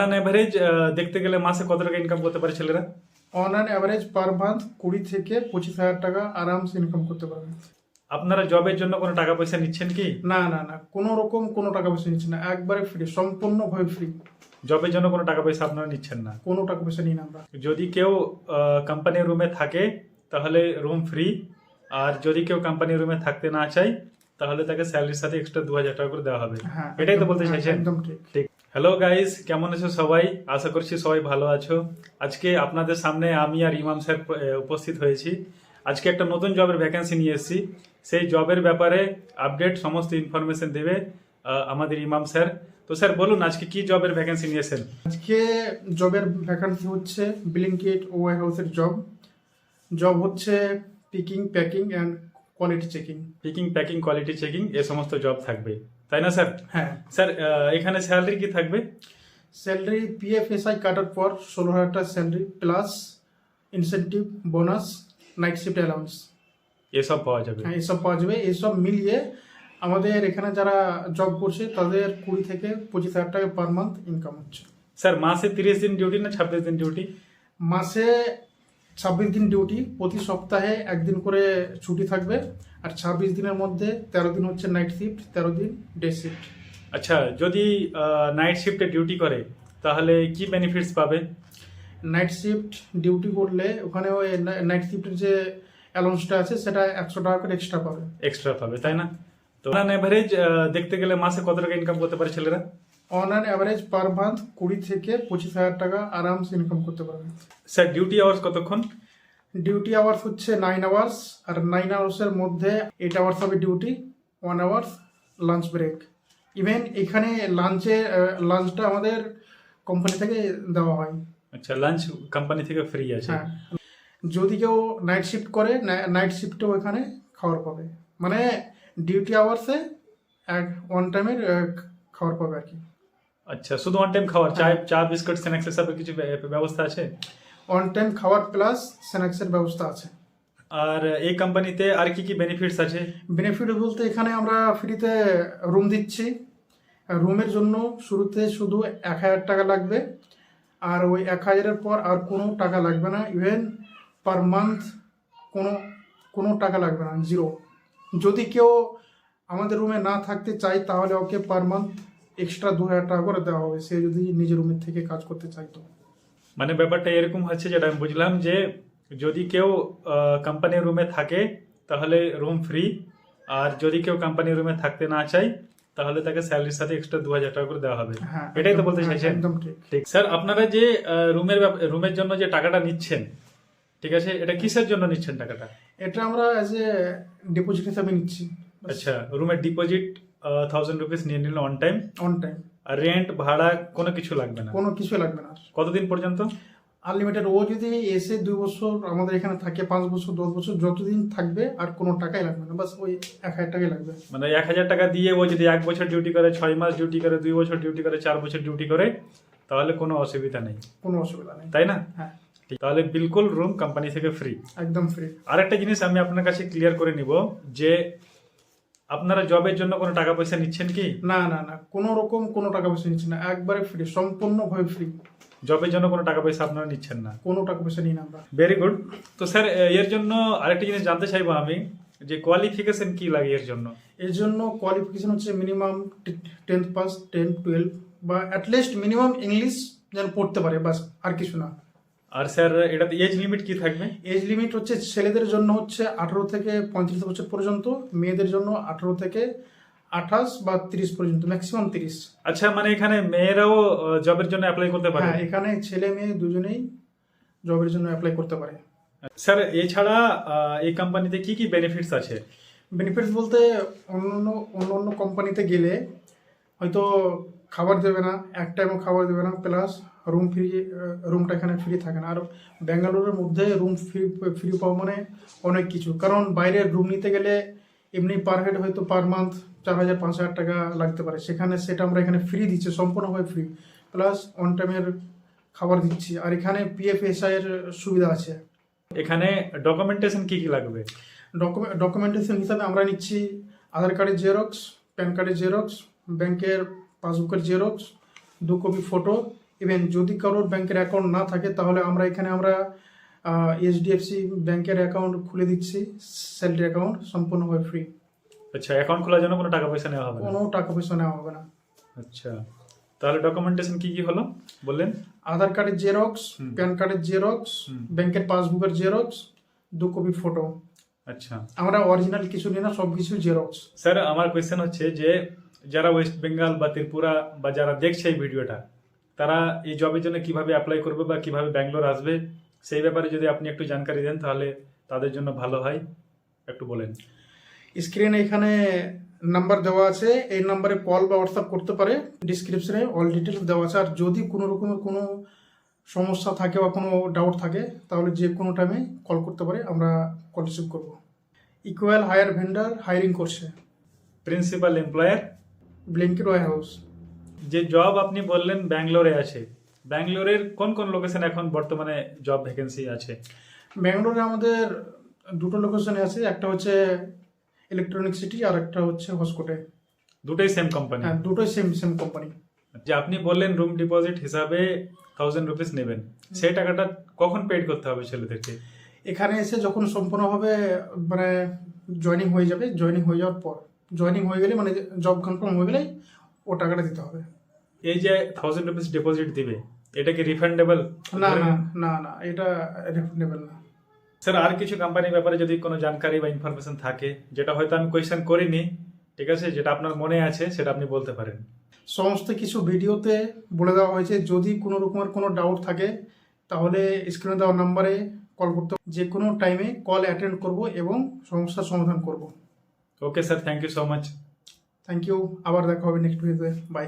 On average দেখতে গেলে মাসে কত টাকা ইনকাম করতে পারে ছেলেরা? On an average per month 20 থেকে 25 হাজার টাকা আরামসে ইনকাম করতে পারবেন। আপনারা জবের জন্য কোনো টাকা পয়সা নিচ্ছেন কি? না না না, কোনো রকম কোনো টাকা পয়সা নিচ্ছে না, একবারে ফ্রি, সম্পূর্ণভাবে ফ্রি। জবের জন্য কোনো টাকা পয়সা আপনারা নিচ্ছেন না? কোনো টাকা পয়সা নিই না আমরা। যদি কেউ কোম্পানির রুমে থাকে তাহলে রুম ফ্রি, আর যদি কেউ কোম্পানির রুমে থাকতে না চায় তাহলে তাকে স্যালারির সাথে এক্সট্রা 2000 টাকা করে দেওয়া হবে। হ্যাঁ, এটাই তো একদম, বলতে হ্যাঁ, চাইছেন? একদম ঠিক। ঠিক। হ্যালো গাইস, কেমন আছো সবাই? আশা করছি সবাই ভালো আছো। আজকে আপনাদের সামনে আমি আর ইমাম স্যার উপস্থিত হয়েছি। আজকে একটা নতুন জবের ভ্যাকেন্সি নিয়ে এসেছি। সেই জবের ব্যাপারে আপডেট সমস্ত ইনফরমেশন দেবে আমাদের ইমাম স্যার। তো স্যার বলুন, আজকে কি জবের ভ্যাকেন্সি নিয়েছেন? আজকে জবের ভ্যাকান্সি হচ্ছে ব্লিঙ্কিট ওয়ার হাউসের জব হচ্ছে picking, packing and quality checking. Picking, packing, quality checking এ সমস্ত জব থাকবে, তাই না স্যার? হ্যাঁ। স্যার এখানে স্যালারি কি থাকবে? স্যালারি পিএফএসআই কাটার পর 16,000 টাকা salary plus incentive, bonus, night shift allowance, এসব পাওয়া যাবে? হ্যাঁ এসব পাওয়া যাবে। এসব মিলিয়ে আমাদের এখানে যারা জব করছে তাদের 20 থেকে 25 হাজার টাকা পার মান্থ ইনকাম হচ্ছে। স্যার মাসে 30 দিন ডিউটি না 26 দিন ডিউটি? মাসে 26 দিন ডিউটি, প্রতি সপ্তাহে একদিন করে ছুটি থাকবে, আর 26 দিনের মধ্যে 13 দিন হচ্ছে নাইট শিফট, 13 দিন ডে শিফট। আচ্ছা, যদি নাইট শিফটে ডিউটি করে তাহলে কি বেনিফিটস পাবে? নাইট শিফট ডিউটি করলে ওখানে ওই নাইট শিফটের যে অ্যালাউন্সটা আছে সেটা 100 টাকা করে এক্সট্রা পাবে। এক্সট্রা পাবে, তাই না? তো অন এভারেজ দেখতে গেলে মাসে কত টাকা ইনকাম করতে পারে ছেলেরা? On an average per month 20 থেকে 25 হাজার টাকা আরামসে ইনকাম করতে পারবে। স্যার ডিউটি আওয়ার্স কতক্ষণ? ডিউটি আওয়ার্স হচ্ছে 9 আওয়ার্স, আর 9 আওয়ার্সের মধ্যে 8 আওয়ার্স হবে duty, 1 hours lunch break. Even এখানে লাঞ্চটা আমাদের কোম্পানি থেকে দেওয়া হয়। আচ্ছা, লাঞ্চ কোম্পানি থেকে ফ্রি আছে? হ্যাঁ, যদি কেউ নাইট শিফট করে নাইট শিফটেও এখানে খাবার পাবে, মানে ডিউটি আওয়ার্সে ওয়ান টাইমের খাবার পাবে আর কি। আচ্ছা, শুধু ওয়ান টাইম খাবার? চা বিস্কুট স্ন্যাক্স এসবের কিছু ব্যবস্থা আছে? ওয়ান টাইম খাবার প্লাস স্ন্যাক্সের ব্যবস্থা আছে। আর এই কোম্পানিতে আর কি কি বেনিফিটস আছে? বেনিফিট বলতে এখানে আমরা ফ্রিতে রুম দিচ্ছি। রুমের জন্য শুরুতে শুধু 1,000 টাকা লাগবে, আর ওই 1,000-এর পর আর কোনো টাকা লাগবে না। ইভেন পার মান্থ কোনো টাকা লাগবে না, জিরো। যদি কেউ আমাদের রুমে না থাকতে চায় তাহলে ওকে পার মান্থ এক্সট্রা 2,000 টাকা করে দেওয়া হবে, সে যদি নিজের রুমের থেকে কাজ করতে চায় তো। মানে ব্যাপারটা এরকম হচ্ছে, যেটা আমি বুঝলাম, যে যদি কেউ কোম্পানির রুমে থাকে তাহলে রুম ফ্রি, আর যদি কেউ কোম্পানির রুমে থাকতে না চায় তাহলে তাকে স্যালারির সাথে এক্সট্রা 2000 টাকা করে দেওয়া হবে। হ্যাঁ, এটাই তো বলতে হ্যাঁ, চাইছেন? একদম ঠিক। ঠিক। স্যার আপনারা যে রুমের জন্য যে টাকাটা নিচ্ছেন, ঠিক আছে, এটা কিসের জন্য নিচ্ছেন টাকাটা? এটা আমরা অ্যাজ এ ডিপোজিট হিসাবে নিচ্ছি। আচ্ছা, রুমের ডিপোজিট 1000 রুপিস নিয়ে নিল অন টাইম, অন টাইম, আর রেন্ট ভাড়া কোনো কিছু লাগবে না? কোনো কিছু লাগবে না। কতদিন পর্যন্ত? আনলিমিটেড। ও যদি এসে 2 বছর আমাদের এখানে থাকে, 5 বছর, 10 বছর, যতদিন থাকবে আর কোনো টাকাই লাগবে না, বাস ওই 1,000 টাকাই লাগবে। মানে 1000 টাকা দিয়ে ও যদি 1 বছর ডিউটি করে, 6 মাস ডিউটি করে, 2 বছর ডিউটি করে, 4 বছর ডিউটি করে, তাহলে কোনো অসুবিধা নেই, কোনো অসুবিধা নেই, তাই না? হ্যাঁ ঠিক। তাহলে বিলকুল রুম কোম্পানি থেকে ফ্রি। একদম ফ্রি। আরেকটা জিনিস আমি আপনার কাছে ক্লিয়ার করে নিব, যে আপনারা জবের জন্য কোনো টাকা পয়সা নিচ্ছেন কি? না না না, কোনো রকম কোনো টাকা পয়সা নিচ্ছে না, একবারে ফ্রি, সম্পূর্ণভাবে ফ্রি। জবের জন্য কোনো টাকা পয়সা আপনারা নিচ্ছেন না? কোনো টাকা পয়সা নিই না আমরা। Very good. তো স্যার এর জন্য আরেকটা জিনিস জানতে চাইবো আমি, যে কোয়ালিফিকেশন কি লাগে এর জন্য? এর জন্য কোয়ালিফিকেশন হচ্ছে মিনিমাম 10th পাস, 10, 12, বা অ্যাটলিস্ট মিনিমাম ইংলিশ যেন পড়তে পারে, বাস, আর কিছু না। আর স্যার এটাতে এজ লিমিট কি থাকবে? এজ লিমিট হচ্ছে ছেলেদের জন্য হচ্ছে 18 থেকে 35 বছর পর্যন্ত, মেয়েদের জন্য 18 থেকে 28 বা 30 পর্যন্ত, ম্যাক্সিমাম 30। আচ্ছা, মানে এখানে মেয়েরাও জবের জন্য অ্যাপ্লাই করতে পারে? হ্যাঁ, এখানে ছেলে মেয়ে দুজনেই জবের জন্য অ্যাপ্লাই করতে পারে। স্যার এছাড়া এই কোম্পানিতে কি কি বেনিফিটস আছে? বেনিফিটস বলতে অন্য কোম্পানিতে গেলে হয়তো খাবার দেবে না, এক টাইমও খাবার দেবে না, প্লাস রুমটা এখানে ফ্রি থাকে না। আর ব্যাঙ্গালোরের মধ্যে রুম ফ্রি পাওয়া মানে অনেক কিছু, কারণ বাইরের রুম নিতে গেলে এমনি পার হেড হয়তো পার মান্থ 4,000 5,000 টাকা লাগতে পারে, সেটা আমরা এখানে ফ্রি দিচ্ছি, সম্পূর্ণভাবে ফ্রি, প্লাস অন টাইমের খাবার দিচ্ছি। আর এখানে পিএফএসআই এর সুবিধা আছে। এখানে ডকুমেন্টেশন কি কি লাগবে? ডকুমেন্টেশন হিসাবে আমরা নিচ্ছি আধার কার্ডের জেরক্স, প্যান কার্ডের জেরক্স, ব্যাংকের পাসবুকের জেরক্স, 2 কপি ফটো, ইভেন যদি কারোর ব্যাংকের অ্যাকাউন্ট না থাকে তাহলে আমরা এইচডিএফসি ব্যাংকের অ্যাকাউন্ট খুলে দিচ্ছি, স্যালারি অ্যাকাউন্ট সম্পূর্ণভাবে ফ্রি, আচ্ছা, অ্যাকাউন্ট খোলার জন্য কোনো টাকা পয়সা নেওয়া হবে না? কোনো টাকা পয়সা নেওয়া হবে না। আচ্ছা, তাহলে ডকুমেন্টেশন কি কি হলো বললেন? আধার কার্ডের জেরক্স, প্যান কার্ডের জেরক্স, ব্যাংকের পাসবুকের জেরক্স, 2 কপি ফটো। আচ্ছা আমরা অরিজিনাল কিছু নিই না, সব কিছু জেরক্স। স্যার, আমার কোয়েশ্চেন হচ্ছে যে যারা ওয়েস্ট বেঙ্গল বা ত্রিপুরা বা যারা দেখছে এই ভিডিওটা, তারা এই জবের জন্য কিভাবে অ্যাপ্লাই করবে বা কিভাবে ব্যাঙ্গালোর আসবে, সেই ব্যাপারে যদি আপনি একটু জানকারি দেন তাহলে তাদের জন্য ভালো হয়, একটু বলেন। স্ক্রিনে এখানে নাম্বার দেওয়া আছে, এই নাম্বারে কল বা হোয়াটসঅ্যাপ করতে পারে, ডিসক্রিপশনে অল ডিটেলস দেওয়া আছে। আর যদি কোনো রকমের কোনো সমস্যা থাকে বা কোনো ডাউট থাকে তাহলে যে কোনো টাইমে কল করতে পারে, আমরা কল রিসিভ করবো। ইকুয়াল হায়ার ভেন্ডার হায়ারিং করছে, principal employer Blinkit warehouse. যে জব আপনি বললেন ব্যাঙ্গালোরে আছে, ব্যাঙ্গালোরের কোন কোন লোকেশন এখন বর্তমানে জব ভ্যাকেন্সি আছে? ব্যাঙ্গালোরে আমাদের 2টো লোকেশনে আছে, একটা হচ্ছে ইলেকট্রনিক সিটি আর একটা হচ্ছে হসকোটে। দুটোই সেম কোম্পানি? হ্যাঁ, দুটোই সেম সেম কোম্পানি। যে আপনি বললেন রুম ডিপোজিট হিসাবে 1000 রুপিস নেবেন, সেই টাকাটা কখন পেড করতে হবে ছেলেদেরকে? এখানে এসে যখন সম্পূর্ণভাবে মানে জয়েনিং হয়ে যাবে, জয়েনিং হয়ে যাওয়ার পর, জয়েনিং হয়ে গেলে মানে জব কনফার্ম হয়ে গেলেই ও টাকাটা দিতে হবে। এই যে 1000 রুপিস ডিপোজিট দিবে, এটা কি রিফান্ডেবল? না না না না, এটা রিফান্ডেবল না। স্যার, আর কিছু কোম্পানির ব্যাপারে যদি কোনো জানকারি বা ইনফরমেশন থাকে যেটা হয়তো আমি কোয়েশ্চেন করিনি, ঠিক আছে, যেটা আপনার মনে আছে সেটা আপনি বলতে পারেন। সমস্ত কিছু ভিডিওতে বলে দেওয়া হয়েছে। যদি কোনো রকমের কোনো ডাউট থাকে তাহলে স্ক্রিনে দেওয়া নাম্বারে কল করতে, যে কোনো টাইমে কল অ্যাটেন্ড করব এবং সমস্যার সমাধান করব। Okay sir, thank you so much. Thank you, আবার দেখা হবে নেক্সট ভিডিওতে। বাই।